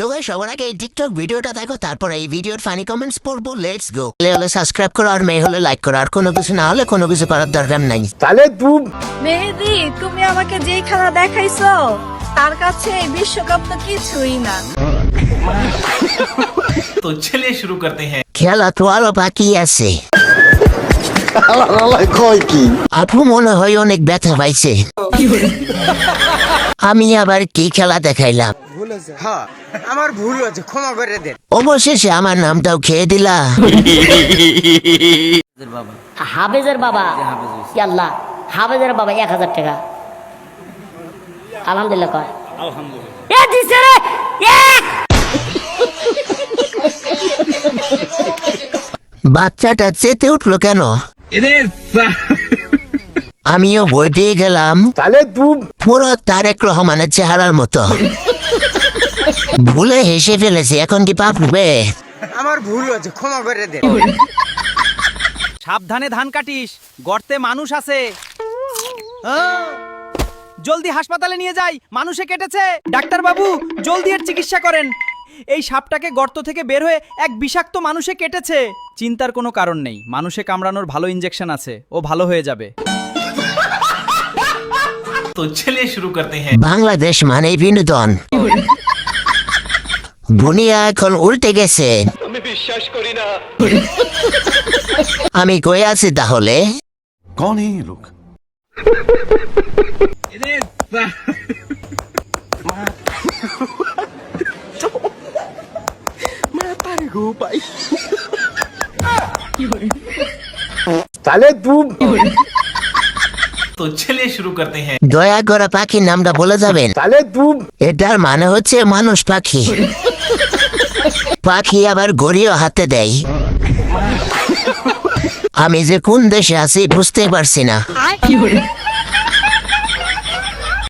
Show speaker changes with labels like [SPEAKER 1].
[SPEAKER 1] তো গাইস সবার আগে এই টিকটক ভিডিওটা দেখো, তারপর এই ভিডিওর ফানি কমেন্টস পড়বো। Let's go. হলে সাবস্ক্রাইব করো, আর মেয়ে হলে লাইক করো, আর কোনো কিছু না হলে কোনো কিছু করার দরকার নাই।
[SPEAKER 2] তাহলে তুই
[SPEAKER 3] মেহেদি, তুমি আমাকে যেই খেলা দেখাইছো তার কাছে এই বিশ্বকাপ তো কিছুই না।
[SPEAKER 4] तो चलिए शुरू करते हैं।
[SPEAKER 1] খেলা তো আরো বাকি আছে।
[SPEAKER 2] কয় কি
[SPEAKER 1] আপু মনে হয় অনেক ব্যথা পাইছে। আমি আবার কি খেলা দেখাইলাম?
[SPEAKER 5] হ্যাঁ আমার ভুল হয়েছে, ক্ষমা করে দেন।
[SPEAKER 1] অবশেষে আমার নামটাও খেয়ে দিলা।
[SPEAKER 6] হাফেজের বাবা কি আল্লাহ, হাফেজের বাবা 1000 টাকা। আলহামদুলিল্লাহ কয় এ দিছে রে
[SPEAKER 1] বাচ্চাটা চেতে উঠলো কেন? আমিও ভয় পেয়ে গেলাম।
[SPEAKER 2] তাহলে তুই
[SPEAKER 1] পুরো তারেক রহমানের চেহারার মতো। ভুলে হেসে ফেলেছি, এখন কি পাপ হবে?
[SPEAKER 5] আমার ভুল হয়েছে, ক্ষমা করে দেন।
[SPEAKER 7] সাবধানে ধান কাটিস, গর্তে মানুষ আছে। জলদি হাসপাতালে নিয়ে যাই, মানুষে কেটেছে। ডাক্তার বাবু জলদি এর চিকিৎসা করেন। এই সাপটাকে গর্ত থেকে বের হয়ে এক বিষাক্ত মানুষে কেটেছে। চিন্তার কোনো কারণ নেই, মানুষে কামড়ানোর ভালো ইনজেকশন আছে, ও ভালো হয়ে যাবে।
[SPEAKER 4] तो चलिए शुरू करते हैं।
[SPEAKER 1] বাংলাদেশ মানে বিনোদন। দুনিয়া এখন উল্টে গেছে। আমি বিশ্বাস করি না। আমি কই আছি তাহলে?
[SPEAKER 2] कौन है ये लोग তাহলে তুই
[SPEAKER 4] तो चलिए शुरू करते हैं।
[SPEAKER 1] দয়া করে পাখির নামটা বলে যাবেন।
[SPEAKER 2] তাহলে তুই
[SPEAKER 1] এটার মানে হচ্ছে মানুষ পাখি। পাখি আবার গড়িও হাতে দেয়। আমি যে কোন দেশে আছি বুঝতে পারছি না।